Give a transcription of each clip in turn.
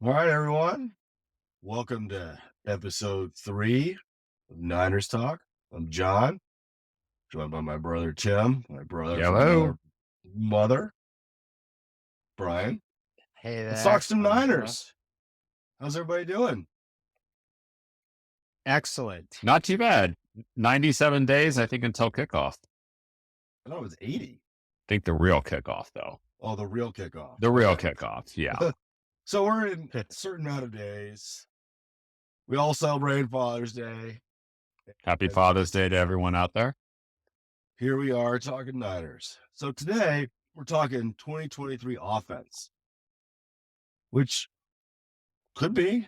All right, everyone. Welcome to episode 3 of Niners Talk. I'm John, joined by my brother Tim, my brother from Hello. another mother, Brian. Hey Let's talk there. some Niners. How's everybody doing? Excellent. Not too bad. 97 days, I think, until kickoff. I thought it was 80. I think the real kickoff, though. Oh, the real kickoff. The real Okay. kickoff, yeah. So we're in a certain amount of days. We all celebrated Father's Day. Happy Father's Day to everyone out there. Here we are talking Niners. So today we're talking 2023 offense, which could be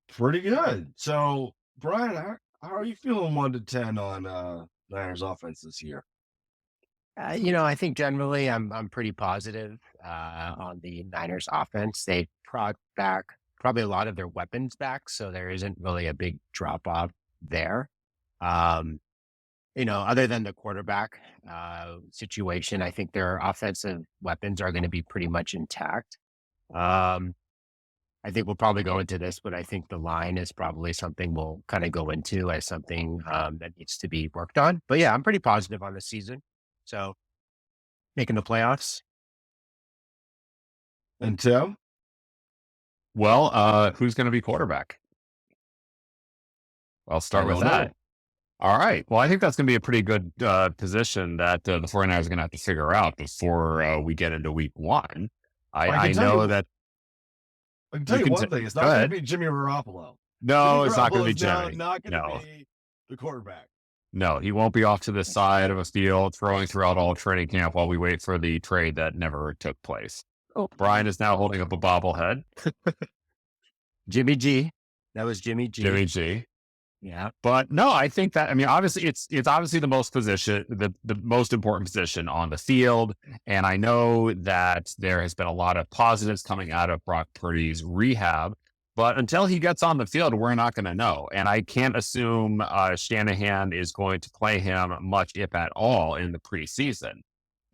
pretty good. So, Brian, how are you feeling 1 to 10 on Niners offense this year? I think generally I'm pretty positive on the Niners offense. They brought back probably a lot of their weapons back, so there isn't really a big drop off there. Other than the quarterback situation, I think their offensive weapons are going to be pretty much intact. I think we'll probably go into this, but I think the line is probably something we'll kind of go into as something that needs to be worked on. But yeah, I'm pretty positive on the season. So making the playoffs. And Tim? Well, who's going to be quarterback? I'll start with that. All right. Well, I think that's going to be a pretty good position that the 49ers are going to have to figure out before we get into week 1. I know that. I can tell you one thing. It's not going to be Jimmy Garoppolo. No, it's not going to be Jimmy. Jimmy. Not going to be the quarterback. No, he won't be off to the side of a field throwing throughout all training camp while we wait for the trade that never took place. Oh, Brian is now holding up a bobblehead. Jimmy G. That was Jimmy G. Jimmy G. Yeah. But no, I think that, obviously it's obviously the most important position on the field. And I know that there has been a lot of positives coming out of Brock Purdy's rehab, but until he gets on the field, we're not going to know. And I can't assume Shanahan is going to play him much, if at all, in the preseason.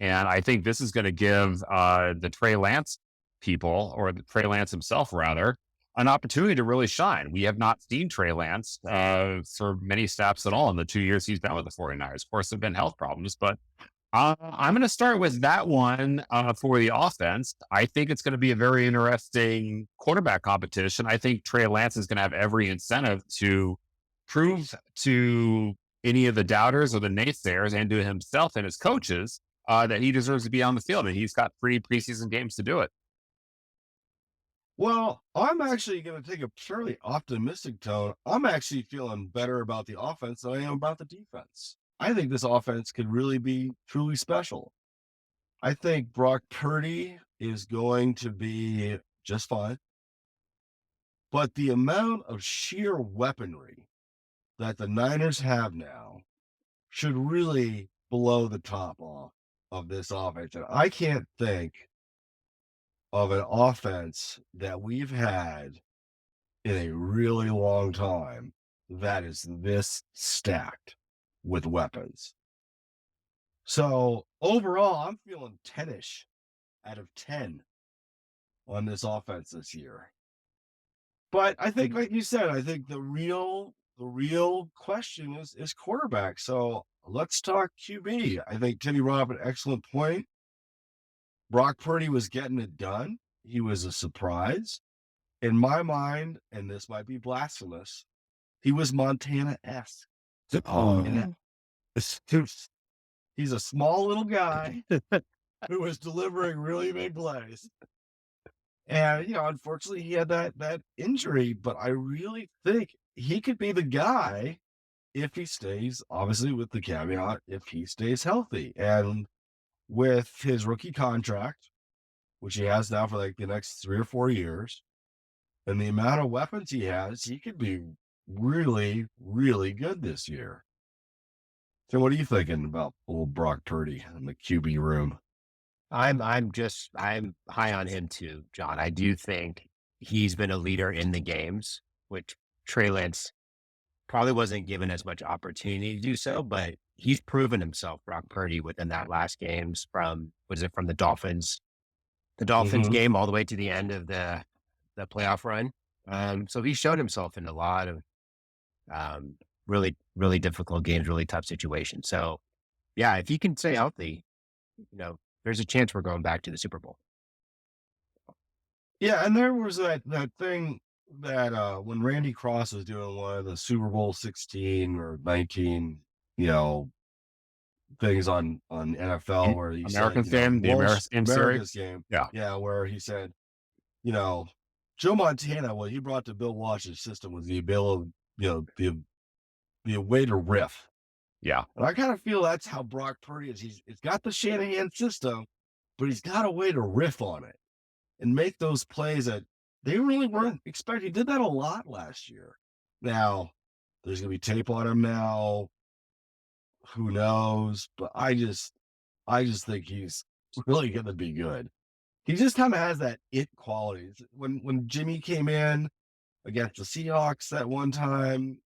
And I think this is going to give the Trey Lance people, or the Trey Lance himself rather, an opportunity to really shine. We have not seen Trey Lance for many snaps at all in the 2 years he's been with the 49ers. Of course, there have been health problems, but I'm going to start with that one for the offense. I think it's going to be a very interesting quarterback competition. I think Trey Lance is going to have every incentive to prove to any of the doubters or the naysayers and to himself and his coaches that he deserves to be on the field, and he's got 3 preseason games to do it. Well, I'm actually going to take a purely optimistic tone. I'm actually feeling better about the offense than I am about the defense. I think this offense could really be truly special. I think Brock Purdy is going to be just fine. But the amount of sheer weaponry that the Niners have now should really blow the top off of this offense. And I can't think of an offense that we've had in a really long time that is this stacked with weapons. So overall, I'm feeling 10-ish out of 10 on this offense this year. But I think, like you said, I think the real question is quarterback. So let's talk QB. I think Teddy brought up an excellent point. Brock Purdy was getting it done. He was a surprise. In my mind, and this might be blasphemous, he was Montana-esque. He's a small little guy who was delivering really big plays. And, unfortunately, he had that injury, but I really think he could be the guy if he stays, obviously with the caveat, if he stays healthy. And with his rookie contract, which he has now for like the next 3 or 4 years, and the amount of weapons he has, he could be really, really good this year. So what are you thinking about old Brock Purdy in the QB room? I'm high on him too, John. I do think he's been a leader in the games, which Trey Lance probably wasn't given as much opportunity to do so, but he's proven himself, Brock Purdy, within that last games from the Dolphins game all the way to the end of the the playoff run. So he showed himself in a lot of really, really difficult games, really tough situations. So yeah, if he can stay healthy, there's a chance we're going back to the Super Bowl. Yeah, and there was that thing that when Randy Cross was doing one of the Super Bowl 16 or 19, things on NFL where he said, Americans game, the Walsh American series. America's game. Yeah. Yeah, where he said, Joe Montana, what he brought to Bill Walsh's system was the ability, the way to riff. Yeah. And I kind of feel that's how Brock Purdy is. He's got the Shanahan system, but he's got a way to riff on it and make those plays that they really weren't expecting. He did that a lot last year. Now, there's going to be tape on him now. Who knows? But I just think he's really going to be good. He just kind of has that it quality. When Jimmy came in against the Seahawks that one time,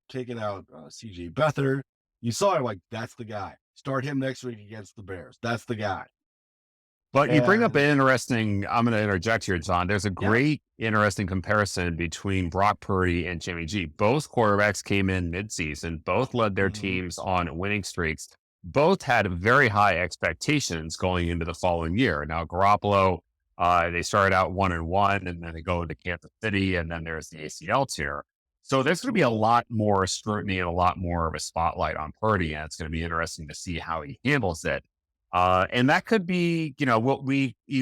taking out CJ Beathard, you saw it like, that's the guy. Start him next week against the Bears. That's the guy. But you bring up an interesting, I'm going to interject here, John. There's a great, interesting comparison between Brock Purdy and Jimmy G. Both quarterbacks came in midseason. Both led their teams on winning streaks. Both had very high expectations going into the following year. Now, Garoppolo, they started out 1-1, and then they go into Kansas City, and then there's the ACL tear. So there's going to be a lot more scrutiny and a lot more of a spotlight on Purdy, and it's going to be interesting to see how he handles it. And that could be,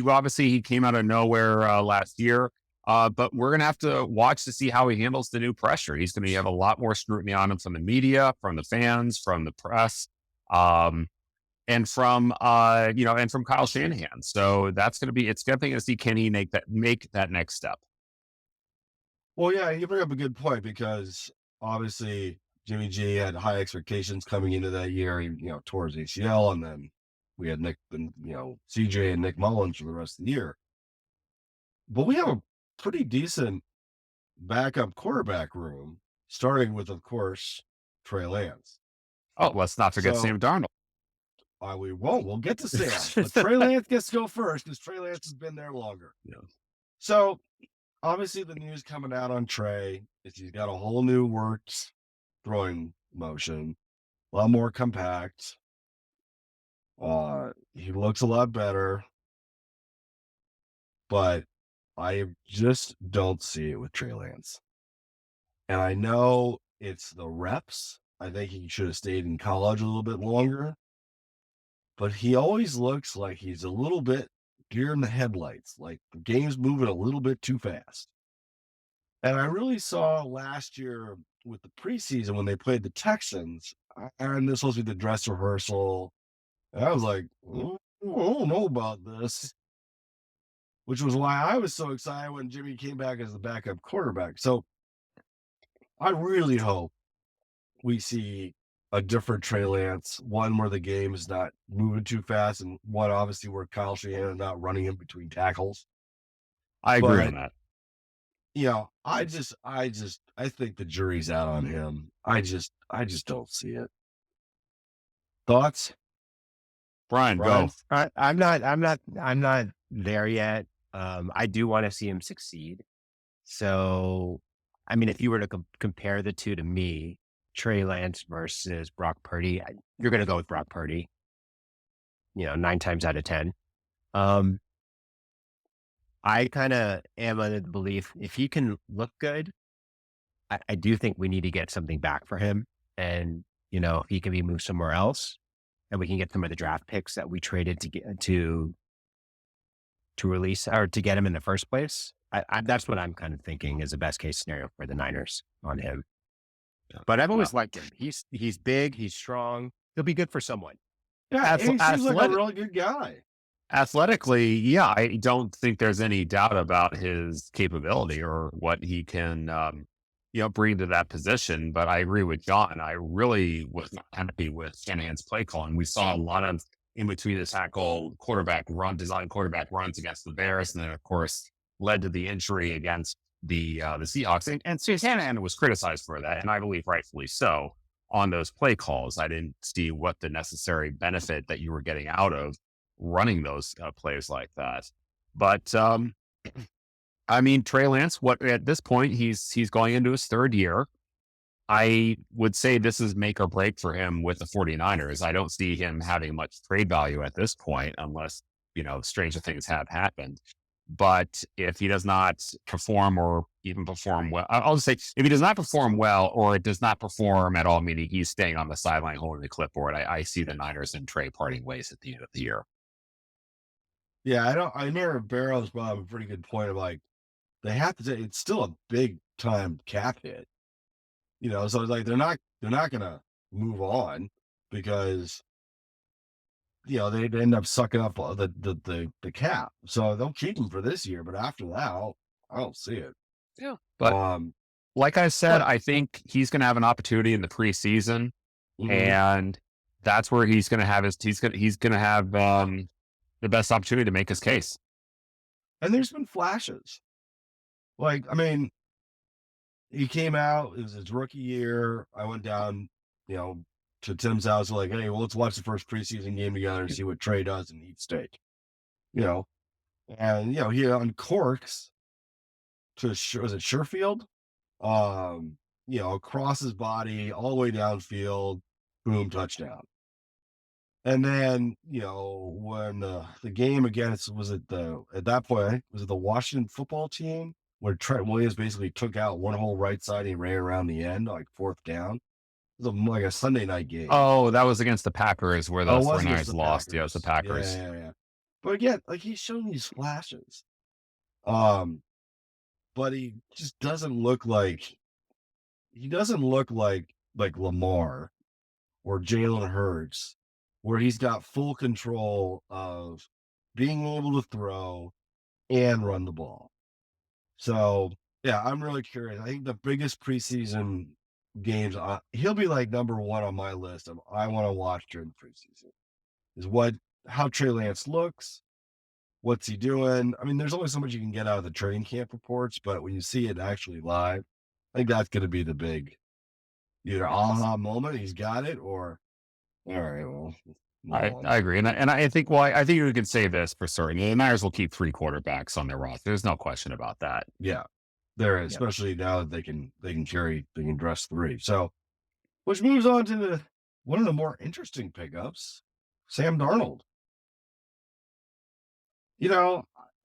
obviously he came out of nowhere last year, but we're going to have to watch to see how he handles the new pressure. He's going to have a lot more scrutiny on him from the media, from the fans, from the press, and from Kyle Shanahan. So it's going to see, can he make that next step? Well, yeah, you bring up a good point because obviously Jimmy G had high expectations coming into that year. He, tore his ACL, and then we had CJ and Nick Mullins for the rest of the year. But we have a pretty decent backup quarterback room, starting with, of course, Trey Lance. Oh, let's not forget Sam Darnold. We won't. We'll get to Sam. But Trey Lance gets to go first because Trey Lance has been there longer. Yeah. So obviously the news coming out on Trey is he's got a whole new works throwing motion, a lot more compact. He looks a lot better, but I just don't see it with Trey Lance. And I know it's the reps. I think he should have stayed in college a little bit longer, but he always looks like he's a little bit deer in the headlights, like the game's moving a little bit too fast. And I really saw last year with the preseason when they played the Texans, and this was supposed to be the dress rehearsal. And I was like, I don't know about this, which was why I was so excited when Jimmy came back as the backup quarterback. So I really hope we see a different Trey Lance, one where the game is not moving too fast, and one obviously where Kyle Shanahan is not running in between tackles. I agree on that. I think the jury's out on him. I just don't see it. Thoughts? Brian, go. I'm not there yet. I do want to see him succeed. So, I mean, if you were to compare the two to me, Trey Lance versus Brock Purdy, you're going to go with Brock Purdy, 9 times out of 10. I kind of am under the belief if he can look good, I do think we need to get something back for him. And, if he can be moved somewhere else and we can get some of the draft picks that we traded to get to release or to get him in the first place. That's what I'm kind of thinking is the best case scenario for the Niners on him. But I've always liked him. He's big, he's strong. He'll be good for someone. Yeah, he seems like a really good guy. Athletically, yeah, I don't think there's any doubt about his capability or what he can, bring to that position. But I agree with John. I really was not happy with Shanahan's play calling. We saw a lot of in between the tackle design quarterback runs against the Bears, and then of course led to the injury against the Seahawks. And Shanahan was criticized for that, and I believe rightfully so on those play calls. I didn't see what the necessary benefit that you were getting out of running those plays like that. But I mean, Trey Lance, at this point, he's going into his third year. I would say this is make or break for him with the 49ers. I don't see him having much trade value at this point, unless, stranger things have happened. But if he does not perform or even perform well, I'll just say if he does not perform well or it does not perform at all, meaning he's staying on the sideline holding the clipboard, I see the Niners and Trey parting ways at the end of the year. Yeah, I never Barrows brought up a pretty good point of like, they have to say it's still a big time cap hit. So it's like they're not gonna move on because they end up sucking up the cap. So they'll keep him for this year, but after that, I don't see it. Yeah. But Um, like I said, I think he's going to have an opportunity in the preseason, and that's where he's going to have he's going to have the best opportunity to make his case. And there's been flashes. Like, I mean, he came out, it was his rookie year. I went down, to Tim's house, like, hey, well, let's watch the first preseason game together and see what Trey does and eat steak. And he uncorks to was it Sherfield? Across his body, all the way downfield, boom, touchdown. And then, when the game against at that point, was it the Washington football team where Trent Williams basically took out one whole right side and he ran around the end, like fourth down? It was like a Sunday night game. Oh, that was against the Packers where the 49ers lost. Yeah, it was the Packers. Yeah. But again, like he's shown these flashes. But he just doesn't look like Lamar or Jalen Hurts, where he's got full control of being able to throw and run the ball. So, yeah, I'm really curious. I think the biggest preseason games, he'll be like number one on my list of I want to watch during the preseason, is how Trey Lance looks, what's he doing. I mean, there's only so much you can get out of the training camp reports, but when you see it actually live, I think that's going to be the big either aha moment, he's got it, or all right, well, I agree, and I think I think you could say this for certain: the Niners will keep 3 quarterbacks on their roster. There's no question about that. Yeah, there is, especially now that they can dress 3. So, which moves on to one of the more interesting pickups, Sam Darnold.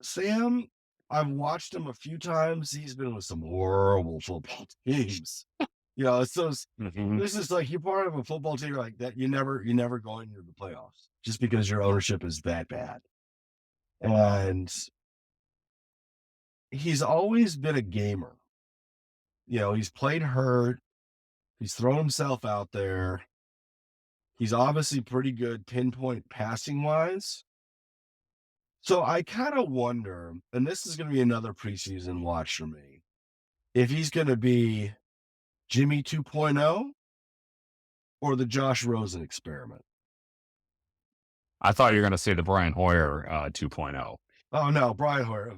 Sam, I've watched him a few times. He's been with some horrible football teams. It's those. This is like you're part of a football team like that. You never go into the playoffs just because your ownership is that bad. And he's always been a gamer. He's played hurt. He's thrown himself out there. He's obviously pretty good pinpoint passing wise. So I kind of wonder, and this is going to be another preseason watch for me, if he's going to be Jimmy 2.0 or the Josh Rosen experiment. I thought you were going to say the Brian Hoyer 2.0. Oh no, Brian Hoyer.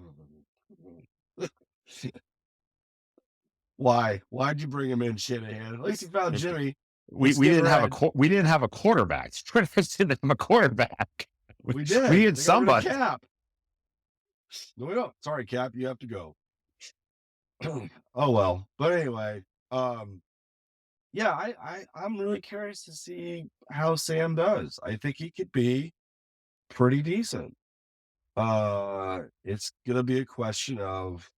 Why? Why'd you bring him in, Shanahan? At least he found Jimmy. We didn't have a quarterback. Traders didn't have a quarterback. We did. We had somebody. Cap. No, we don't. Sorry, Cap. You have to go. Oh well. But anyway, yeah, I'm really curious to see how Sam does. I think he could be pretty decent. It's gonna be a question of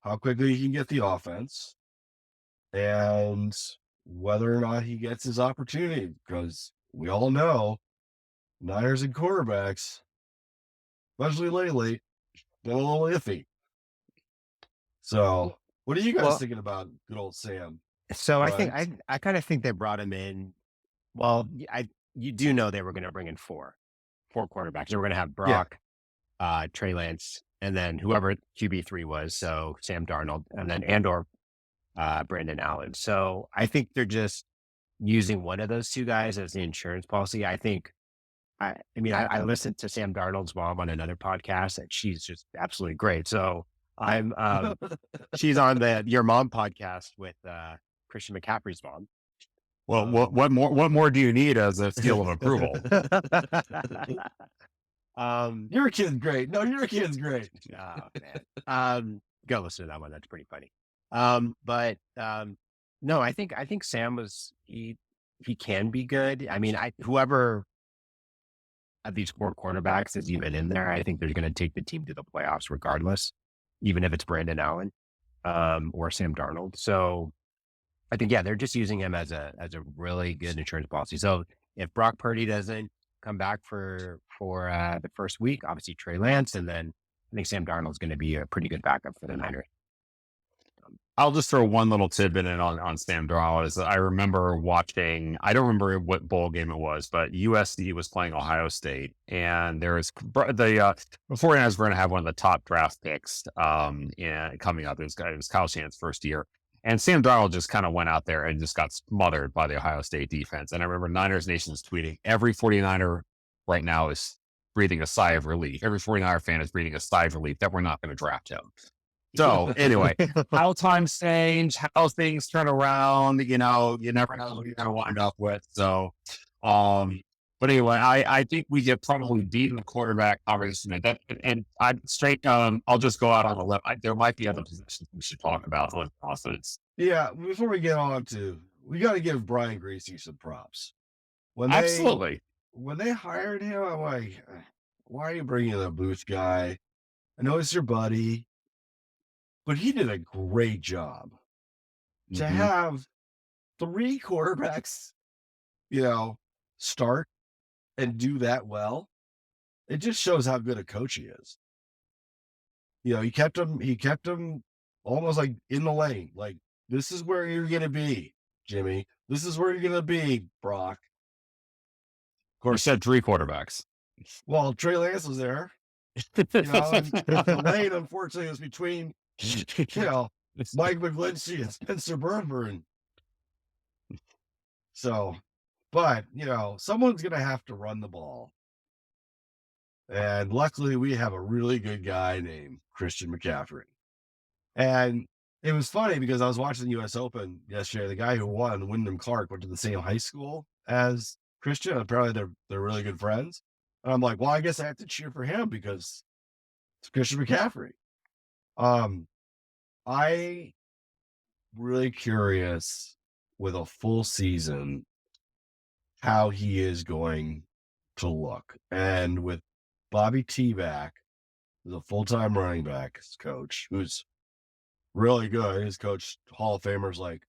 how quickly he can get the offense and whether or not he gets his opportunity, because we all know Niners and quarterbacks, especially lately, been a little iffy. So what are you guys thinking about good old Sam? So I think I kind of think they brought him in. Well, you do know they were going to bring in four quarterbacks. They were going to have Brock, Trey Lance, and then whoever QB3 was. So Sam Darnold, and then and/or Brandon Allen. So I think they're just using one of those two guys as the insurance policy. I think. I listened to Sam Darnold's mom on another podcast, and she's just absolutely great. So I'm she's on Your Mom podcast with Christian McCaffrey's mom. Well, what more do you need as a seal of approval? Your kid's great. No, your kid's great. Oh man. Go listen to that one. That's pretty funny. No, I think Sam he can be good. I mean, whoever of these 4 cornerbacks is even in there, I think they're going to take the team to the playoffs regardless, even if it's Brandon Allen, or Sam Darnold. So I think, yeah, they're just using him as a really good insurance policy. So if Brock Purdy doesn't come back for the first week, obviously Trey Lance, and then I think Sam Darnold's going to be a pretty good backup for the Niners. I'll just throw one little tidbit in on Sam Darnold. Is that I remember watching, I don't remember what bowl game it was, but USC was playing Ohio State, and there was the 49ers were going to have one of the top draft picks coming up. It was Kyle Shanahan's first year. And Sam Darnold just kind of went out there and just got smothered by the Ohio State defense. And I remember Niners Nation is tweeting, every 49er right now is breathing a sigh of relief. Every 49er fan is breathing a sigh of relief that we're not going to draft him. So anyway, how times change, how things turn around, you never know who you're going to wind up with. So, but anyway, I think we get probably beaten the quarterback conversation. I'll just go out on a limb. There might be other positions we should talk about on offense. Yeah, before we get on we got to give Brian Greasy some props. Absolutely. When they hired him, I'm like, why are you bringing in a booth guy? I know it's your buddy, but he did a great job to have 3 quarterbacks, start and do that well. It just shows how good a coach he is. He kept him almost like in the lane. Like, this is where you're going to be, Jimmy. This is where you're going to be, Brock. Of course, said 3 quarterbacks. Well, Trey Lance was there. And the lane, unfortunately, was between Mike McGlinchey and Spencer Burnburn. So, but someone's going to have to run the ball. And luckily, we have a really good guy named Christian McCaffrey. And it was funny because I was watching the U.S. Open yesterday. The guy who won, Wyndham Clark, went to the same high school as Christian. Apparently, they're really good friends. And I'm like, well, I guess I have to cheer for him because it's Christian McCaffrey. I really curious with a full season how he is going to look. And with Bobby T back, the full-time running backs coach, who's really good. He's coached Hall of Famers like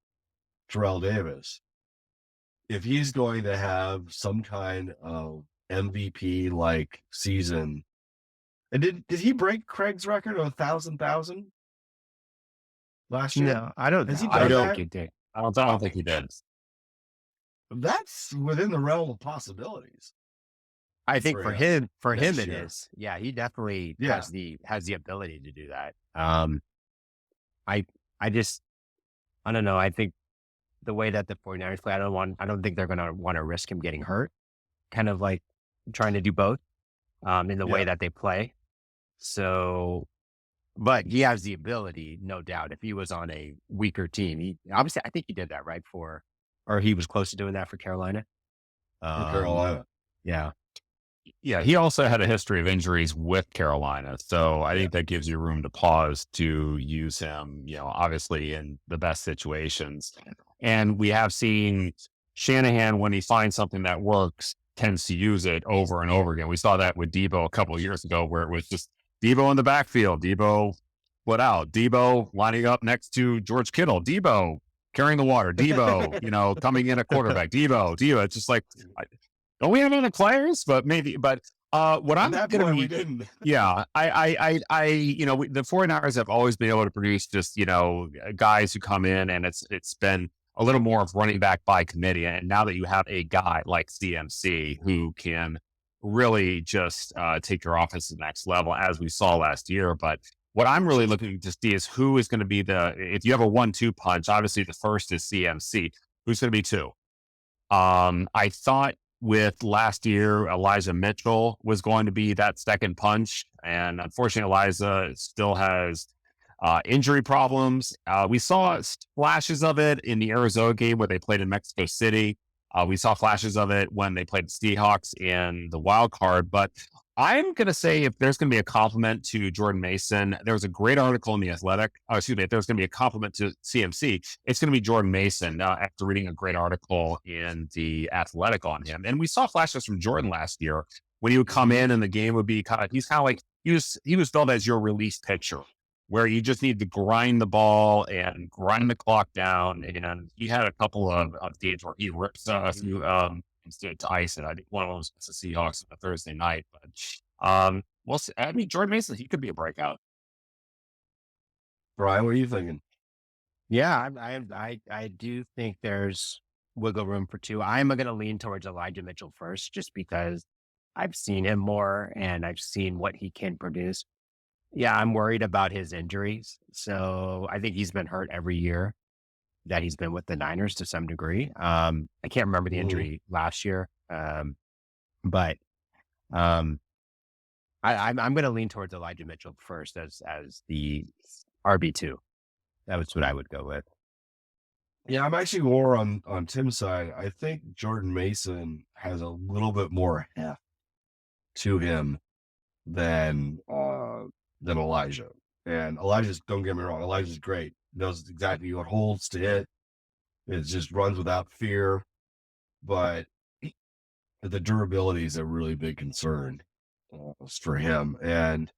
Terrell Davis. If he's going to have some kind of MVP-like season, and did he break Craig's record of 1,000 last year? No, I don't. Has he I done don't that? think he did. I don't think he did. That's within the realm of possibilities. I think for him next it year. is. Yeah, he definitely Yeah. has the ability to do that. I don't know. I think the way that the 49ers play, I don't think they're going to want to risk him getting hurt. Kind of like trying to do both in the way that they play. So, but he has the ability, no doubt. If he was on a weaker team, obviously I think he did that right or he was close to doing that for Carolina. Carolina. Yeah. Yeah, he also had a history of injuries with Carolina. So I think that gives you room to pause to use him, obviously in the best situations. And we have seen Shanahan, when he finds something that works, tends to use it over and over again. We saw that with Debo a couple of years ago, where it was just Debo in the backfield, Debo put out, Debo lining up next to George Kittle, Debo carrying the water, Debo, coming in a quarterback, Debo. It's just like, don't we have other players? But maybe, what I'm going to we didn't. Yeah, the 49ers have always been able to produce just, guys who come in, and it's been a little more of running back by committee. And now that you have a guy like CMC who can really just take your offense to the next level, as we saw last year. But what I'm really looking to see is who is going to be if you have a 1-2 punch, obviously the first is CMC. Who's going to be 2? I thought with last year, Elijah Mitchell was going to be that second punch. And unfortunately, Elijah still has injury problems. We saw flashes of it in the Arizona game where they played in Mexico City. We saw flashes of it when they played the Seahawks in the wild card. But I'm going to say if there's going to be a compliment to Jordan Mason, there was a great article in The Athletic. Oh, excuse me. If there's going to be a compliment to CMC, it's going to be Jordan Mason after reading a great article in The Athletic on him. And we saw flashes from Jordan last year when he would come in and the game would be he's kind of like, he was billed as your release pitcher, where you just need to grind the ball and grind the clock down. And he had a couple of games where he rips through instead of Tyson. I think one of them was the Seahawks on a Thursday night. But we'll see. I mean, Jordan Mason, he could be a breakout. Brian, what are you thinking? Yeah, I do think there's wiggle room for two. I'm going to lean towards Elijah Mitchell first, just because I've seen him more and I've seen what he can produce. Yeah, I'm worried about his injuries. So I think he's been hurt every year that he's been with the Niners to some degree. I can't remember the injury last year. But I'm going to lean towards Elijah Mitchell first as the RB2. That was what I would go with. Yeah, I'm actually more on Tim's side. I think Jordan Mason has a little bit more heft to him than Elijah. And Elijah's, don't get me wrong, Elijah's great. Knows exactly what holds to hit. It just runs without fear. But the durability is a really big concern for him. And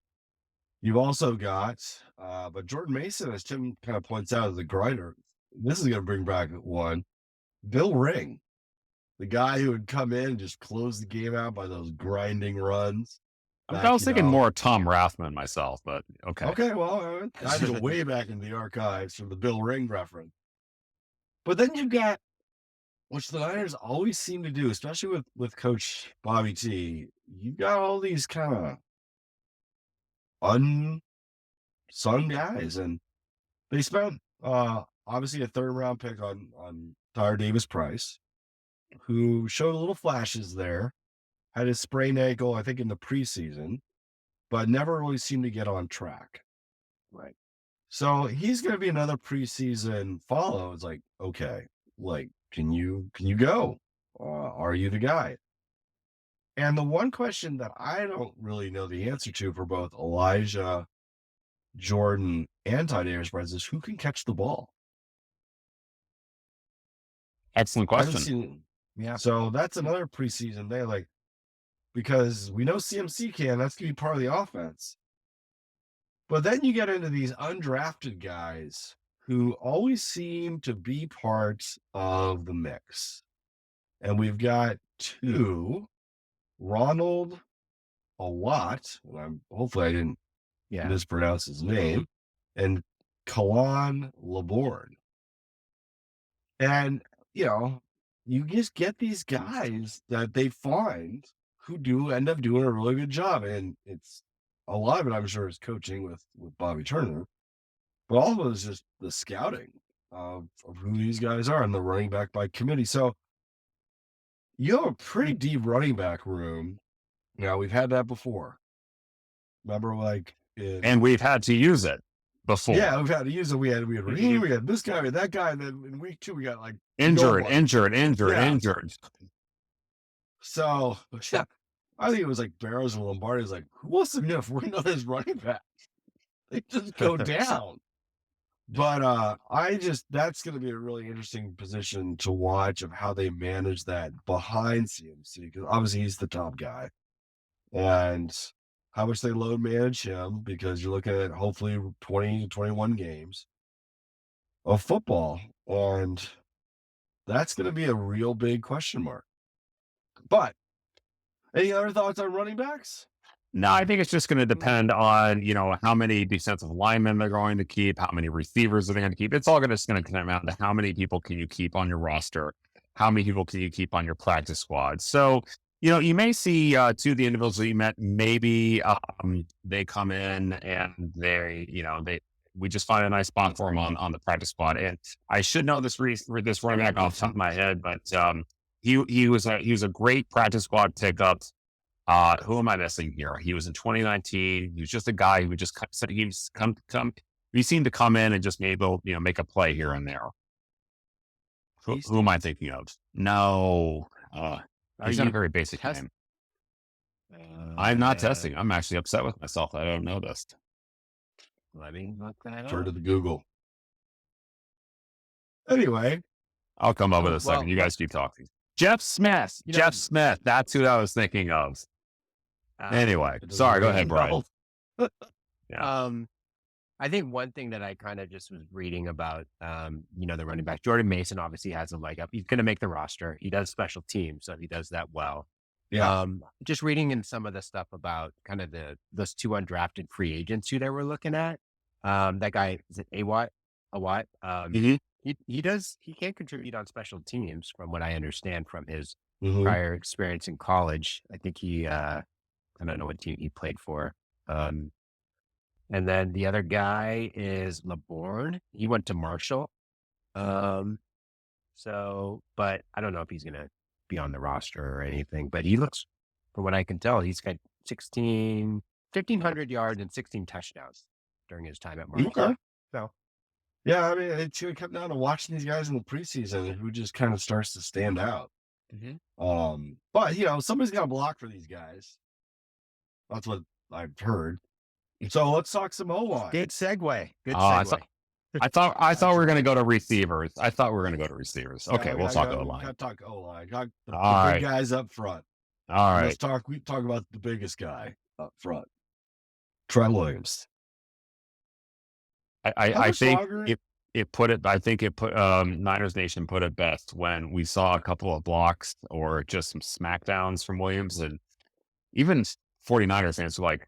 you've also got, but Jordan Mason, as Tim kind of points out, as a grinder. This is going to bring back one. Bill Ring, the guy who would come in and just close the game out by those grinding runs. I was thinking more Tom Rathman myself, but okay. Okay, well, I go way back in the archives from the Bill Ring reference. But then you've got, which the Niners always seem to do, especially with Coach Bobby T, you've got all these kind of unsung guys. And they spent obviously a third-round pick on Tyler Davis-Price, who showed a little flashes there, had his sprained ankle, I think, in the preseason, but never really seemed to get on track. Right. So he's going to be another preseason follow. It's like, okay, like, can you go? Are you the guy? And the one question that I don't really know the answer to for both Elijah, Jordan, and Ty Davis-Price is who can catch the ball. Excellent question. Yeah. So that's another preseason thing, like, because we know CMC can, that's going to be part of the offense. But then you get into these undrafted guys who always seem to be parts of the mix. And we've got two, Ronald Awat, and hopefully I didn't mispronounce his name, and Kalan Laborn. And, you just get these guys that they find who do end up doing a really good job. And it's a lot of it, I'm sure, is coaching with Bobby Turner, but all of it is just the scouting of who these guys are and the running back by committee. So you have a pretty deep running back room. Now, we've had that before. Remember, and we've had to use it before. Yeah, we've had to use it. We had Raheem, we had this guy, we had that guy, and then in week 2 we got injured. So yeah, I think it was like Barrows and Lombardi. Like, who wants to know if we're not his running back? They just go down. But that's going to be a really interesting position to watch of how they manage that behind CMC, because obviously he's the top guy, and how much they load manage him, because you're looking at hopefully 20, 21 games of football, and that's going to be a real big question mark. But any other thoughts on running backs? No, I think it's just going to depend on, how many defensive linemen they're going to keep, how many receivers are they going to keep. It's all just going to come down to how many people can you keep on your roster, how many people can you keep on your practice squad. So, you may see two of the individuals that you met, maybe they come in and we just find a nice spot for him on the practice squad. And I should know this running back off the top of my head, but he was a great practice squad pickup. Who am I missing here? He was in 2019. He was just a guy who just said he seemed to come in and just maybe make a play here and there. Who am I thinking of? No, he's not a very basic name. I'm not testing. I'm actually upset with myself. I don't know this. Let me look that Turn to up. the Google. Anyway, I'll come up with Oh, a second. well, You guys keep talking. Jeff Smith. You know- Jeff Smith. That's who I was thinking of. Anyway, it doesn't sorry. Go ring ahead, a Brian. bell. Yeah. I think one thing that I kind of just was reading about, the running back, Jordan Mason obviously has a leg up. He's going to make the roster. He does special teams, so he does that well. Yeah. Just reading in some of the stuff about kind of those 2 undrafted free agents who they were looking at. That guy, is it Awat? Mhm. He can contribute on special teams from what I understand from his Mhm. prior experience in college. I think I don't know what team he played for. And then the other guy is LeBourne. He went to Marshall. But I don't know if he's going to be on the roster or anything, but he looks, from what I can tell, he's got 1,500 yards and 16 touchdowns during his time at Marshall. Okay. So, Yeah, I mean, it's going to come down to watching these guys in the preseason and who just kind of starts to stand out. But somebody's got to block for these guys. That's what I've heard. So let's talk some O-line. good segue. Good I segue. thought we were going to go to receivers. Okay, Yeah, we'll talk O Got line. to talk O-line. Talk the All big right. guys up front. All right. We talk about the biggest guy up front, Trent Williams. I think longer? Niners Nation put it best when we saw a couple of blocks or just some smackdowns from Williams, and even 49ers fans were like,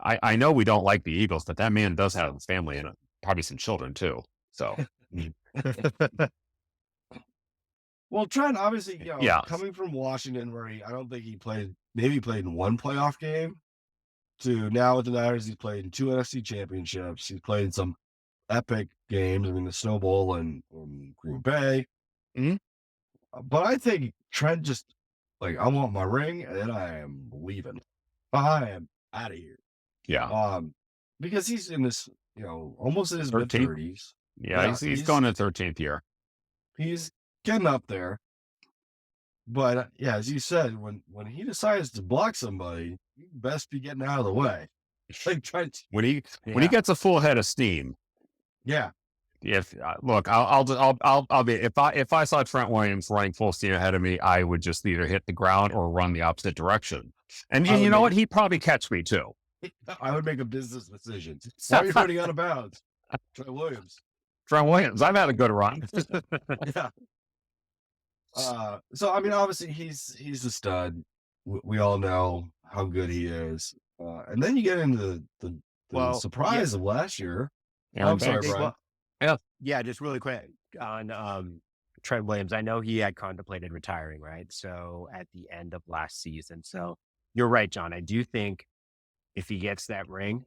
I know we don't like the Eagles, but that man does have a family and probably some children too. So Well, Trent, obviously, Yeah. coming from Washington, where I don't think he played, maybe he played in one playoff game, to now with the Niners, he's played in 2 NFC championships. He's played in some epic games. I mean, the Snow Bowl and Green Bay. Mhm. But I think Trent just, I want my ring, and then I am leaving. I am out of here. yeah, Because he's in this, almost in his 13th? mid-30s. yeah, he's going to 13th year. He's getting up there. But as you said, when he decides to block somebody, you best be getting out of the way. Trent. When he gets a full head of steam. Yeah. If look, I'll be if I saw Trent Williams running full steam ahead of me, I would just either hit the ground or run the opposite direction. And you know what? He'd probably catch me too. I would make a business decision. Why are you running out of bounds? Trent Williams. I've had a good run. Yeah. So I mean, obviously he's a stud. We all know how good he is. And then you get into the surprise of last year. I'm sorry, Brian. Yeah, just really quick on Trent Williams. I know he had contemplated retiring, right? So at the end of last season. So you're right, John. I do think if he gets that ring,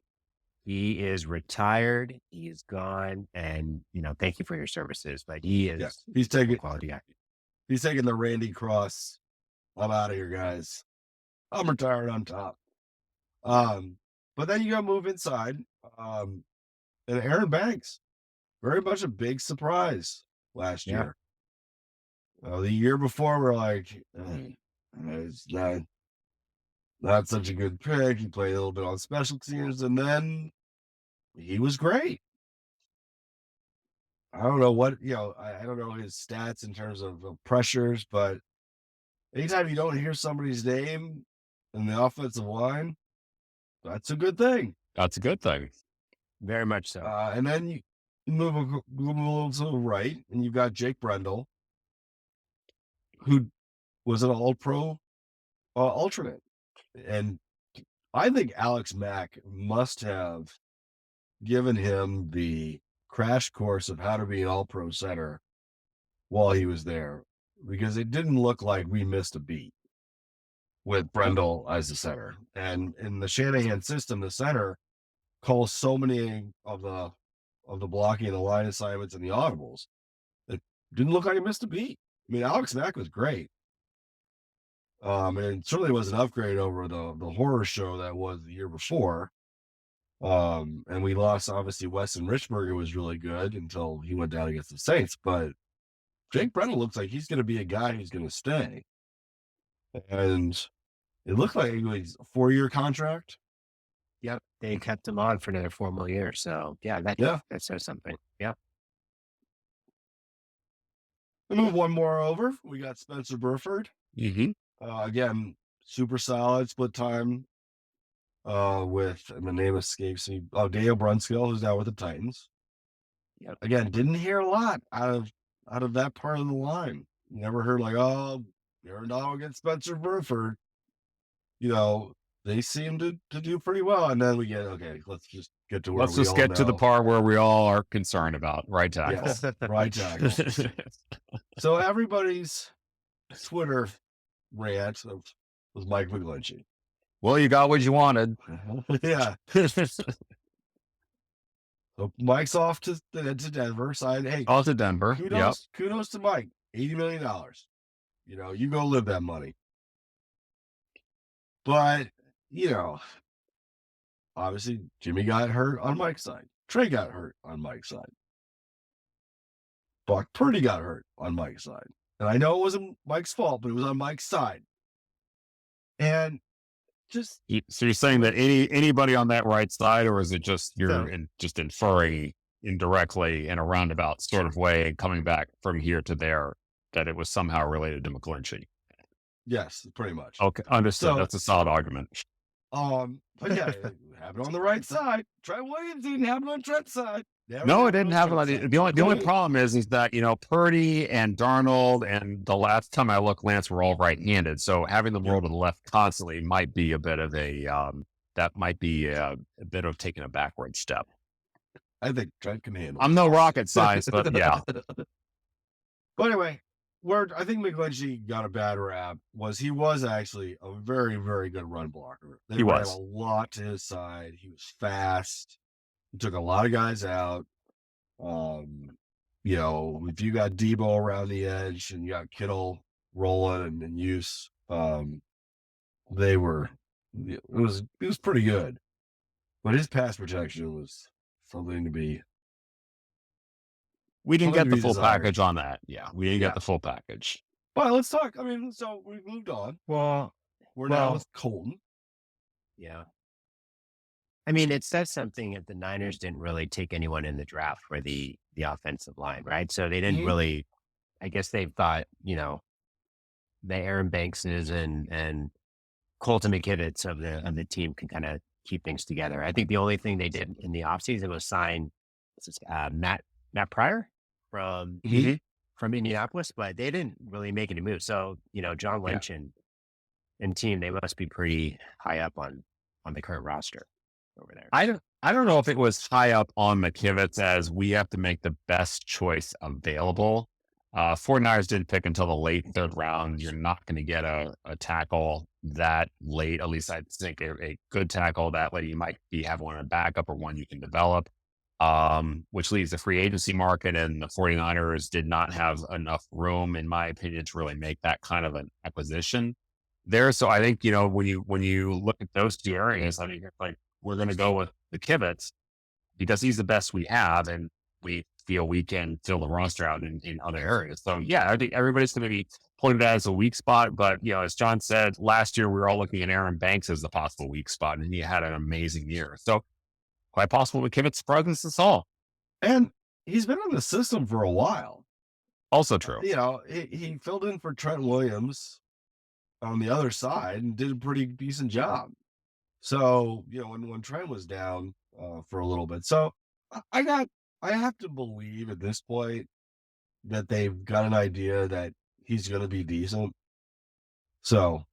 he is retired. He is gone. And, thank you for your services. But he is he's taking a quality guy. He's taking the Randy Cross. I'm out of here, guys. I'm retired on top. But then you got to move inside. And Aaron Banks, very much a big surprise last year. The year before, we're like, it's not such a good pick. He played a little bit on special teams, and then he was great. I don't know what, I don't know his stats in terms of pressures, but anytime you don't hear somebody's name in the offensive line, that's a good thing. That's a good thing. Very much so. And then you move a little to the right, and you've got Jake Brendel, who was an all-pro alternate. And I think Alex Mack must have given him the crash course of how to be an all-pro center while he was there, because it didn't look like we missed a beat with Brendel as the center. And in the Shanahan system, the center calls so many of the blocking and the line assignments and the audibles. It didn't look like he missed a beat. I mean, Alex Mack was great. And it certainly was an upgrade over the horror show that was the year before. And we lost, obviously, Weston Richburger was really good until he went down against the Saints. But Jake Brendel looks like he's going to be a guy who's going to stay. And It looked like it was a 4-year contract. Yep. They kept him on for another 4 more years. So yeah, Yeah. that says something. Yeah. We move one more over. We got Spencer Burford. Mm-hmm. Again, super solid split time with, and the name escapes me. Dale Brunskill, who's now with the Titans. Yep. Again, didn't hear a lot out of that part of the line. You never heard like, oh, Aaron Donald against Spencer Burford. You know, they seem to do pretty well. And then we get, okay, let's just get to where Let's we just all get know. to the part where we all are concerned about right tackle. Yes, right tackle. So everybody's Twitter rant was Mike McGlinchey. Well, you got what you wanted. Yeah. So Mike's off to Denver. Signed. Hey, Off to Denver. Yep. Kudos to Mike. $80 million. You know, you go live that money. But, you know, obviously Jimmy got hurt on Mike's side. Trey got hurt on Mike's side. Brock Purdy got hurt on Mike's side. And I know it wasn't Mike's fault, but it was on Mike's side. And just So you're saying that anybody on that right side, or is it just you're just inferring indirectly in a roundabout sort of way, coming back from here to there, that it was somehow related to McGlinchey? yes, pretty much. Okay, understood. So- That's a solid argument. But yeah, it happened on the right side. Trent Williams didn't happen on Trent's side. No, it didn't happen. The only problem is that, you know, Purdy and Darnold and the last time I looked, Lance were all right-handed. So having them roll to the left constantly might be a bit of a bit of taking a backward step. I think Trent can handle it. I'm no rocket science, but yeah. But anyway, where I think McGlinchey got a bad rap he was actually a very, very good run blocker. They ran a lot to his side. He was fast. He took a lot of guys out. You know, if you got Debo around the edge and you got Kittle rolling and use, it was pretty good. But his pass protection was something to be. We didn't something get to the be full desired. package on that. Yeah, we didn't get the full package. But let's talk. I mean, so we've moved on. Well, We're now with Colton. yeah. I mean, it says something if the Niners didn't really take anyone in the draft for the offensive line, right? So they didn't really, I guess they thought, you know, the Aaron Bankses and Colton McKivitz of the team can kind of keep things together. I think the only thing they did in the offseason was sign Matt Pryor from Indianapolis, but they didn't really make any moves. So, you know, John Lynch and team, they must be pretty high up on the current roster over there. I don't know if it was high up on McKivitz as we have to make the best choice available. 49ers didn't pick until the late third round. You're not going to get a tackle that late. At least I think a good tackle that late. You might have one in a backup or one you can develop, which leaves the free agency market, and the 49ers did not have enough room, in my opinion, to really make that kind of an acquisition there. So I think, you know, when you look at those two areas, I mean, like, we're going to go with the Kivitz because he's the best we have, and we feel we can fill the roster out in other areas. So yeah, I think everybody's going to be pointed at as a weak spot, but, you know, as John said, last year we were all looking at Aaron Banks as the possible weak spot, and he had an amazing year. So quite possible McKivitz surprises us all. And he's been in the system for a while. Also true. You know, he filled in for Trent Williams on the other side and did a pretty decent job. So, you know, when Trent was down for a little bit. So I have to believe at this point that they've got an idea that he's going to be decent. So,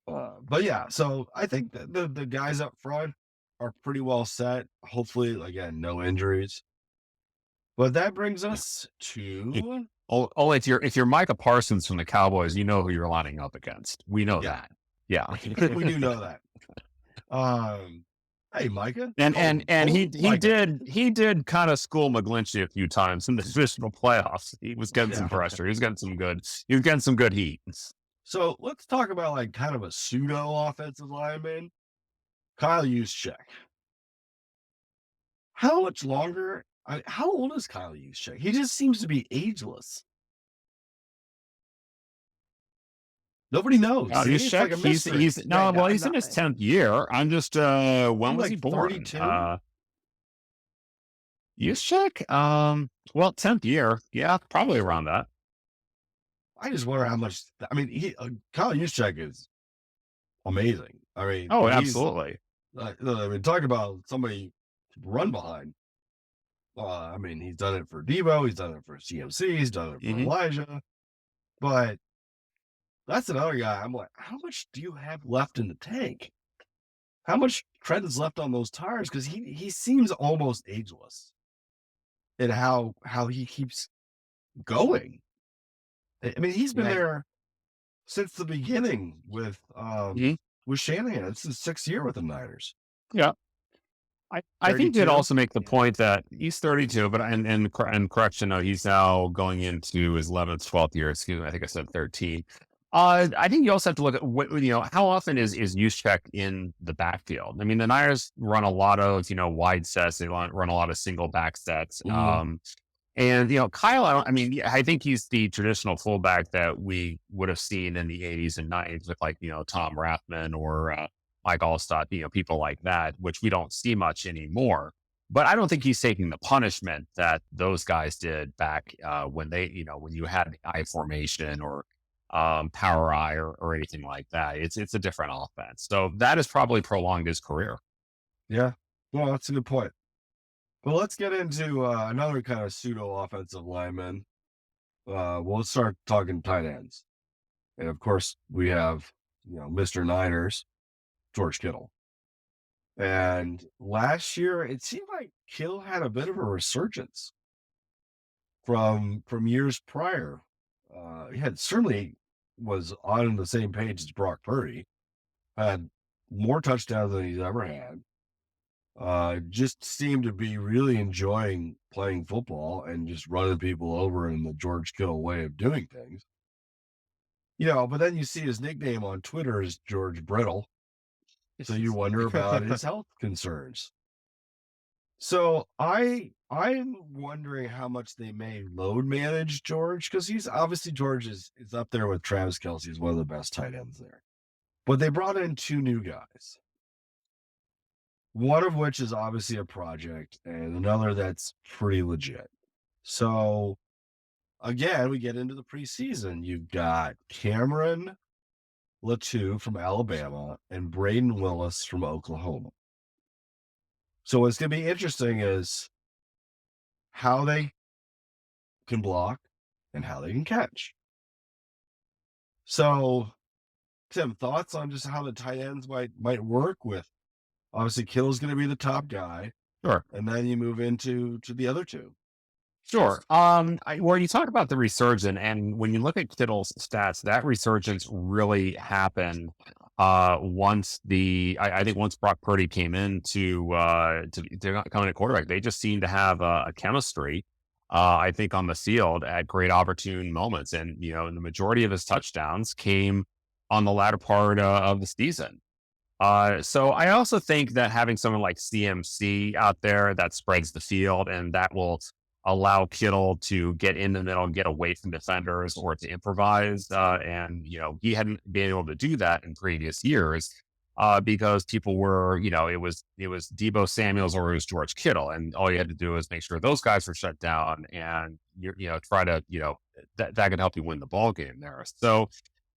but yeah, so I think that the guys up front are pretty well set. Hopefully, again, no injuries. But that brings us to if you're Micah Parsons from the Cowboys, you know who you're lining up against. We know that. Yeah. we do know that. Hey, Micah. And he did kind of school McGlinchey a few times in the divisional playoffs. He was getting some pressure. He was getting some good heat. So let's talk about like kind of a pseudo offensive lineman, Kyle Juszczyk. How much longer? How old is Kyle Juszczyk? He just seems to be ageless. Nobody knows. See, He's it's like check. a mystery. He's no. Well, he's no, in his 10th year. I'm just. When I'm was he like born? 32. Check. Well, 10th year. Yeah, probably around that. I just wonder how much. I mean, Kyle Juszczyk is amazing. I mean, Oh, he's. absolutely. I mean, talk about somebody to run behind. I mean, he's done it for Debo. He's done it for CMC. He's done it for Hmm. Elijah. But that's another guy. I'm like, how much do you have left in the tank? How much tread is left on those tires? Because he seems almost ageless in how he keeps going. I mean, he's been yeah, there since the beginning Hmm. with Shanahan. It's his 6th year with the Niners. Yeah. I think you'd 32. also make the Yeah. point that he's 32, but and correction, no, he's now going into his 11th, 12th year. Excuse me, I think I said 13. I think you also have to look at what how often is Juszczyk in the backfield. I mean, the Niners run a lot of wide sets. They run a lot of single back sets. Mhm. And Kyle, I mean, yeah, I think he's the traditional fullback that we would have seen in the 80s and 90s with like Tom Rathman or Mike Allstott, people like that, which we don't see much anymore. But I don't think he's taking the punishment that those guys did back when when you had I formation or power I or anything like that. It's a different offense. So that has probably prolonged his career. Yeah. Well, that's a good point. Well, let's get into another kind of pseudo offensive lineman. We'll start talking tight ends. And of course, we have, Mr. Niners, George Kittle. And last year, it seemed like Kittle had a bit of a resurgence from years prior. He had certainly was on the same page as Brock Purdy, had more touchdowns than he's ever had. Just seemed to be really enjoying playing football and just running people over in the George Kittle way of doing things. But then you see his nickname on Twitter is George Brittle. So you wonder about his health concerns. So I'm wondering how much they may load manage George, because he's obviously George is up there with Travis Kelce. He's one of the best tight ends there. But they brought in 2 new guys, one of which is obviously a project, and another that's pretty legit. So again, we get into the preseason. You've got Cameron Latu from Alabama and Braden Willis from Oklahoma. So what's going to be interesting is how they can block and how they can catch. So, Tim, thoughts on just how the tight ends might work with obviously Kittle's going to be the top guy, Sure. and then you move into the other 2. Sure. Where you talk about the resurgence, and when you look at Kittle's stats, that resurgence really happened once I think once Brock Purdy came in to come in at quarterback. They just seemed to have a chemistry. I think on the field at great opportune moments, and the majority of his touchdowns came on the latter part of the season. So I also think that having someone like CMC out there that spreads the field and that will allow Kittle to get in the middle and get away from defenders or to improvise. And he hadn't been able to do that in previous years because people were, it was Debo Samuels or it was George Kittle, and all you had to do was make sure those guys were shut down and try to that could help you win the ball game there. So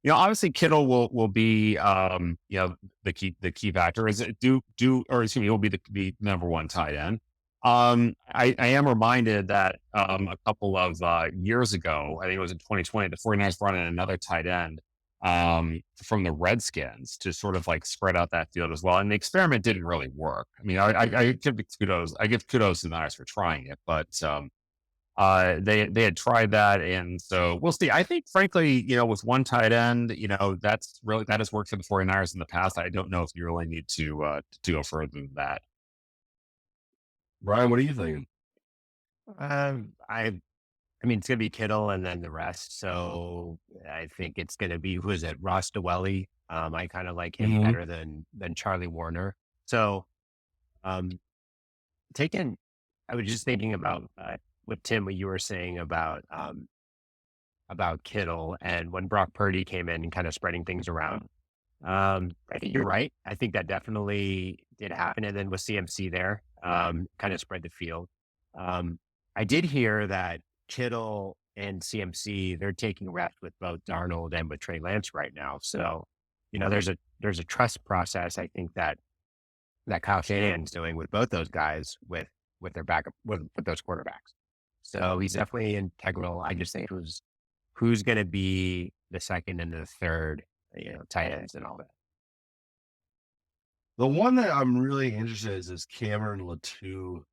obviously Kittle will be, the key factor is or excuse me, will be the number 1 tight end. I am reminded that a couple of years ago, I think it was in 2020, the 49ers brought in another tight end from the Redskins to sort of like spread out that field as well. And the experiment didn't really work. I mean, I give kudos. I give kudos to the Niners for trying it, but they had tried that, and so we'll see. I think, frankly, with 1 tight end, that has worked for the 49ers in the past. I don't know if you really need to go further than that. Brian, what are you thinking? I mean, it's gonna be Kittle and then the rest. So I think it's gonna be, who is it? Ross Dwelly. I kind of like him Mhm. better than Charlie Warner. So um taking I was just thinking about with Tim, what you were saying about about Kittle and when Brock Purdy came in and kind of spreading things around. I think you're right. I think that definitely did happen. And then with CMC there, kind of spread the field. Um, I did hear that Kittle and CMC, they're taking reps with both Darnold and with Trey Lance right now. So, there's a trust process. I think that Kyle Shanahan's doing with both those guys with their backup with those quarterbacks. So he's definitely integral. I just think who's going to be the second and the third, tight ends and all that. The one that I'm really interested in is this Cameron Latou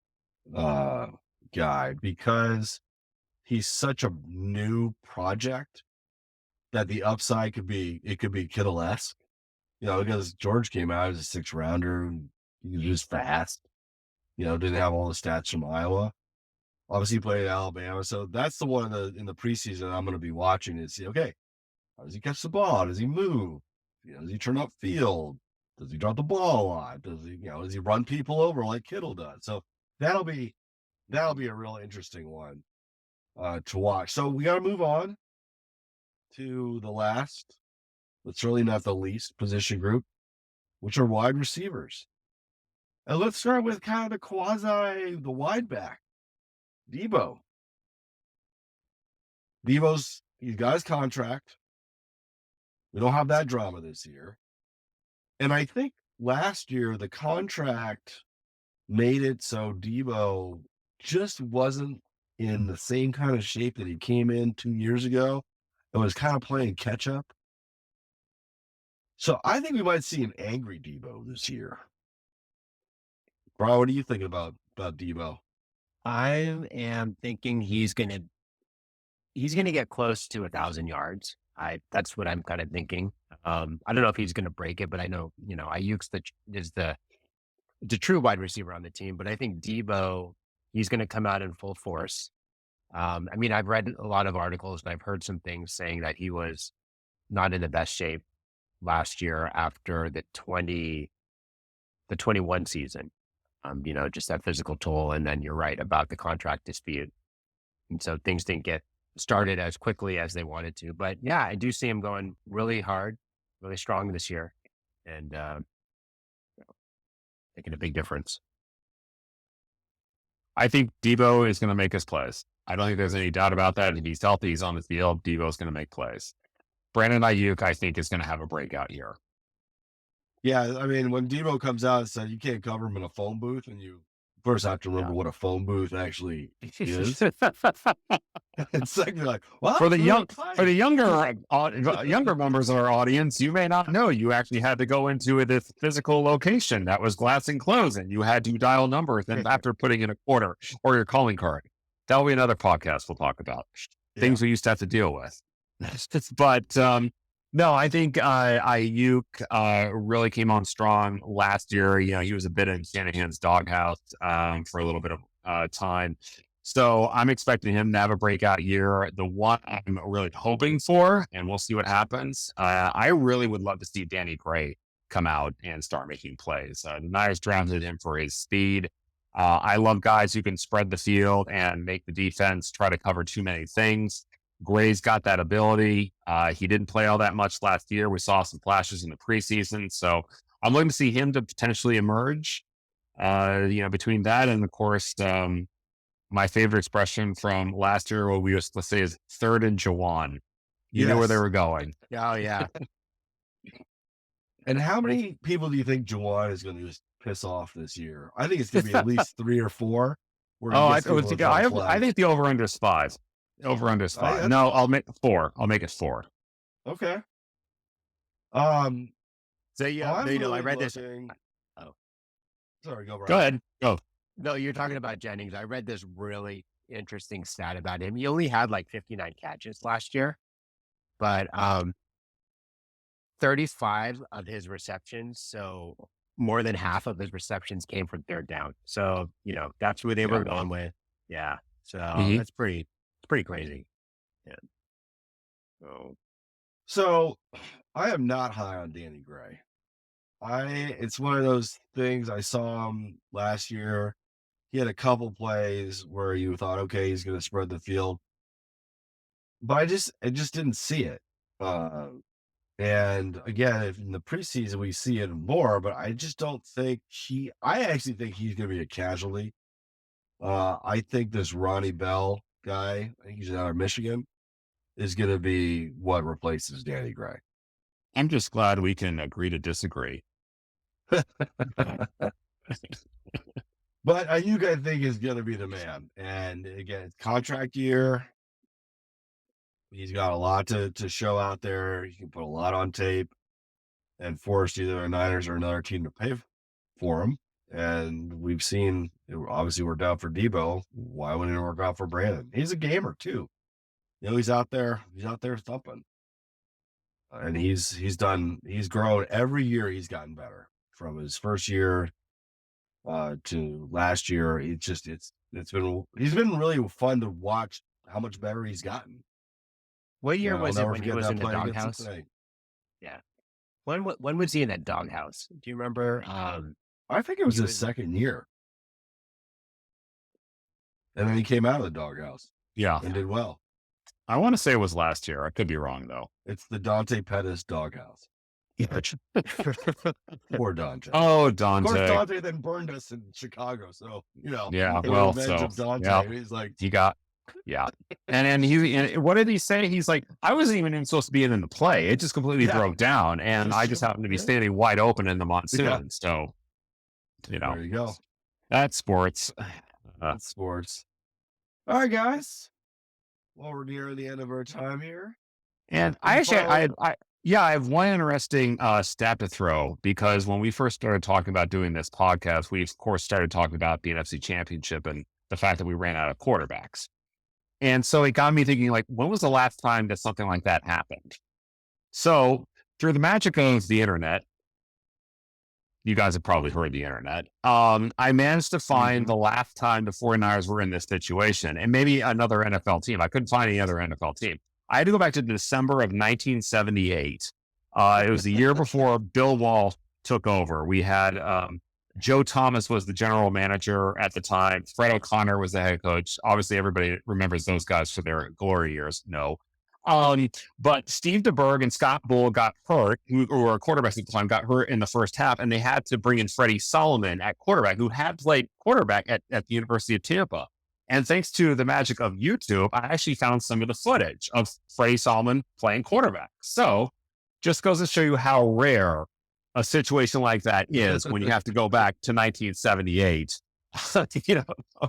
uh, guy, because he's such a new project that the upside could be Kittle-esque. Because George came out as a 6th rounder, and he was just fast. Didn't have all the stats from Iowa. Obviously, he played at Alabama, so that's the one in the preseason I'm going to be watching to see. Okay, how does he catch the ball? Does he move? Does he turn up field? Does he drop the ball a lot? Does he run people over like Kittle does? So that'll be a real interesting one to watch. So we got to move on to the last, but certainly not the least position group, which are wide receivers. And let's start with kind of the wide back, Debo. He's got his contract. We don't have that drama this year. And I think last year the contract made it so Debo just wasn't in the same kind of shape that he came in 2 years ago and was kind of playing catch up. So I think we might see an angry Debo this year. Bro, what are you thinking about Debo? I am thinking he's gonna get close to 1,000 yards. That's what I'm kind of thinking. I don't know if he's gonna break it, but I know Ayuk's is the true wide receiver on the team. But I think Debo, he's gonna come out in full force. I've read a lot of articles and I've heard some things saying that he was not in the best shape last year after the 21 season. Just that physical toll. And then you're right about the contract dispute. And so things didn't get started as quickly as they wanted to. But yeah, I do see him going really hard, really strong this year, and making a big difference. I think Debo is going to make his plays. I don't think there's any doubt about that. If he's healthy, he's on the field, Debo's going to make plays. Brandon Ayuk, I think, is going to have a breakout year. Yeah, when Debo comes out and said you can't cover him in a phone booth, and you first have to remember what a phone booth actually is. And second, like, well, for the younger members of our audience, you may not know you actually had to go into this physical location that was glass enclosed, and you had to dial numbers and after putting in a quarter or your calling card. That'll be another podcast we'll talk about. Things we used to have to deal with. But no, I think Ayuk really came on strong last year. He was a bit in Shanahan's doghouse for a little bit of time. So I'm expecting him to have a breakout year. The one I'm really hoping for, and we'll see what happens. I really would love to see Danny Gray come out and start making plays. The Niners drafted him for his speed. I love guys who can spread the field and make the defense try to cover too many things. Gray's got that ability. He didn't play all that much last year. We saw some flashes in the preseason. So I'm looking to see him to potentially emerge, between that and, of course, my favorite expression from last year, what we used to say is third and Jawan. You knew where they were going. Oh, yeah. And how many people do you think Jawan is going to just piss off this year? I think it's going to be at least 3 or 4. I think the over-under is 5. Over-under is 5. No, I'll make 4. I'll make it 4. Okay. So I read this. Oh, sorry. Go, Brian. Go ahead. Go. No, you're talking about Jennings. I read this really interesting stat about him. He only had like 59 catches last year, but 35 of his receptions, so more than half of his receptions came from third down. So, that's who they were going with. Yeah. So that's pretty crazy. Yeah. So I am not high on Danny Gray. It's one of those things. I saw him last year. He had a couple plays where you thought, okay, he's going to spread the field. but I just didn't see it. And again, in the preseason we see it more, but I just don't think I actually think he's going to be a casualty. I think this Ronnie Bell guy, I think he's out of Michigan, is going to be what replaces Danny Gray. I'm just glad we can agree to disagree. But you guys think is going to be the man. And again, it's contract year. He's got a lot to show out there. He can put a lot on tape and force either the Niners or another team to pay for him. And we've seen it obviously worked out for Debo. Why wouldn't it work out for Brandon? He's a gamer too. He's out there thumping. And he's grown every year. He's gotten better from his first year to last year. He's been really fun to watch how much better he's gotten. What year was it never when he forget was that in the play against doghouse? Cincinnati. Yeah. When was he in that doghouse? Do you remember? I think it was He his was- second year. And then he came out of the doghouse Yeah. and did well. I want to say it was last year. I could be wrong though. It's the Dante Pettis doghouse. Poor Dante. Oh, Of Dante. course, Dante then burned us in Chicago. So, Yeah, the well, revenge so, of Dante. yeah. He's like, He got, yeah. And what did he say? He's like, I wasn't even supposed to be in the play. It just completely Yeah. broke down. And That's I just true. happened to be Yeah. standing wide open in the monsoon. Yeah. So, there you go. that's sports. That's sports. All right, guys. Well, we're near the end of our time here. And Can you follow- I have one interesting stat to throw, because when we first started talking about doing this podcast, we of course started talking about the NFC Championship and the fact that we ran out of quarterbacks. And so it got me thinking, like, when was the last time that something like that happened? So through the magic of the internet, you guys have probably heard the internet. I managed to find the last time the 49ers were in this situation, and maybe another NFL team. I couldn't find any other NFL team. I had to go back to December of 1978. It was the year before Bill Wall took over. We had Joe Thomas was the general manager at the time. Fred O'Connor was the head coach. Obviously, everybody remembers those guys for their glory years. No. But Steve DeBerg and Scott Bull got hurt, who were quarterbacks at the time, got hurt in the first half, and they had to bring in Freddie Solomon at quarterback, who had played quarterback at the University of Tampa. And thanks to the magic of YouTube, I actually found some of the footage of Freddie Solomon playing quarterback. So just goes to show you how rare a situation like that is when you have to go back to 1978,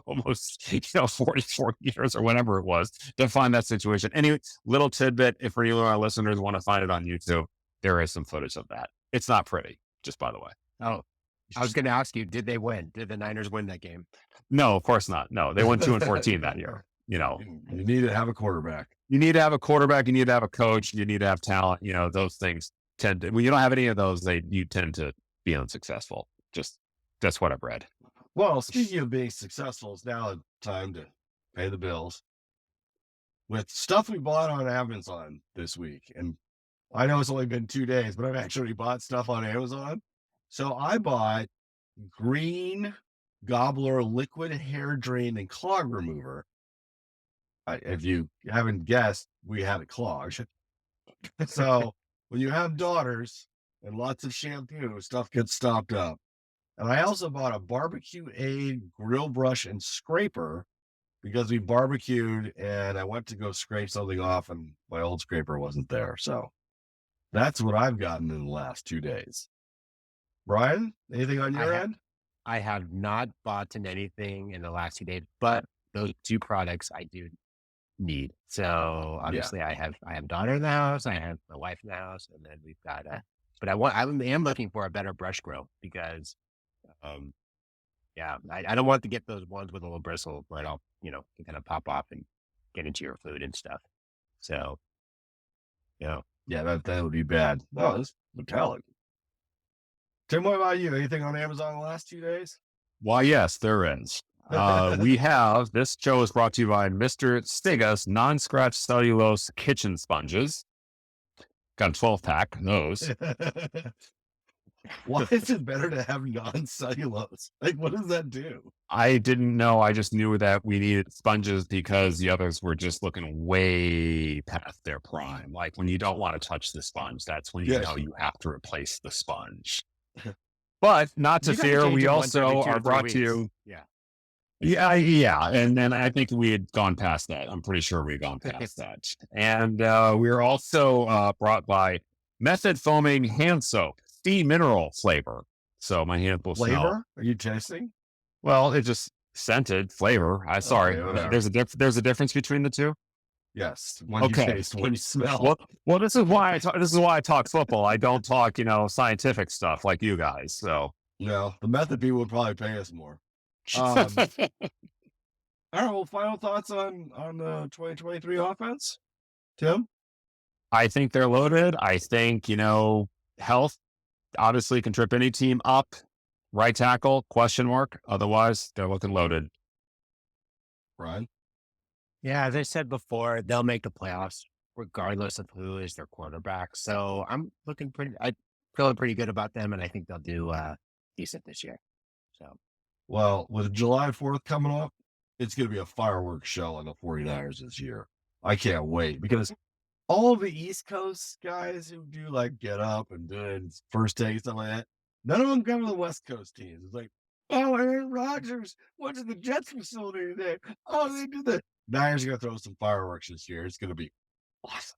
almost, 44 years or whatever it was to find that situation. Anyway, little tidbit, if any of our listeners want to find it on YouTube, there is some footage of that. It's not pretty, just by the way. Oh, I was going to ask you, did they win? Did the Niners win that game? No, of course not. No, they won 2-14 that year. You need to have a quarterback. You need to have a quarterback. You need to have a coach. You need to have talent. Those things tend to, when you don't have any of those, you tend to be unsuccessful. Just, that's what I've read. Well, speaking of being successful, it's now time to pay the bills with stuff we bought on Amazon this week. And I know it's only been 2 days, but I've actually bought stuff on Amazon. So I bought Green Gobbler liquid hair drain and clog remover. If you haven't guessed, we had a clog. So when you have daughters and lots of shampoo, stuff gets stopped up. And I also bought a Barbecue Aid grill brush and scraper because we barbecued and I went to go scrape something off and my old scraper wasn't there. So that's what I've gotten in the last 2 days. Brian, anything on your end? I have not bought in anything in the last 2 days, but those two products I do need. So obviously I have a daughter in the house, I have my wife in the house, and then we've got but I am looking for a better brush grill because I don't want to get those ones with a little bristle where it'll, kind of pop off and get into your food and stuff. So yeah, that would be bad. Oh, this metallic. Tim, what about you? Anything on Amazon the last 2 days? Why, yes, there is. We have, this show is brought to you by Mr. Stiga's non-scratch cellulose kitchen sponges. Got a 12-pack of those. Why is it better to have non-cellulose? Like, what does that do? I didn't know. I just knew that we needed sponges because the others were just looking way past their prime. Like when you don't want to touch the sponge, that's when you Yes. know you have to replace the sponge. But not to You gotta fear, change we them once every also 2 are to 3 brought to weeks. you. Yeah. Yeah. And then I think we had gone past that. I'm pretty sure we've gone past that. And we're also brought by Method Foaming Hand Soap, Steam Mineral flavor. So my hand will smell. Flavor? Are you tasting? Well, it just scented flavor. I sorry. whatever. There's a difference between the two. Yes. When you Okay. taste, when you smell. Well, this is why I talk football. I don't talk, scientific stuff like you guys. So No, the method people would probably pay us more. All right. Well, final thoughts on the 2023 offense, Tim? I think they're loaded. I think, health obviously can trip any team up. Right tackle, question mark. Otherwise, they're looking loaded. Brian? Yeah, as I said before, they'll make the playoffs regardless of who is their quarterback. So I'm feeling pretty good about them, and I think they'll do decent this year. So, Well, with July 4th coming up, it's going to be a fireworks show on the 49ers this year. I can't wait because all the East Coast guys who do like get up and do first take, stuff like that, none of them come to the West Coast teams. It's like, oh, Aaron Rodgers went to the Jets facility today. Oh, they did that. Niners are going to throw some fireworks this year. It's going to be awesome.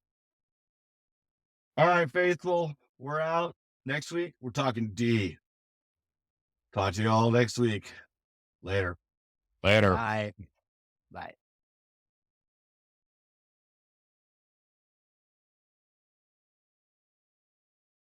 All right, faithful, we're out. Next week, we're talking D. Talk to you all next week. Later. Later. bye. Bye.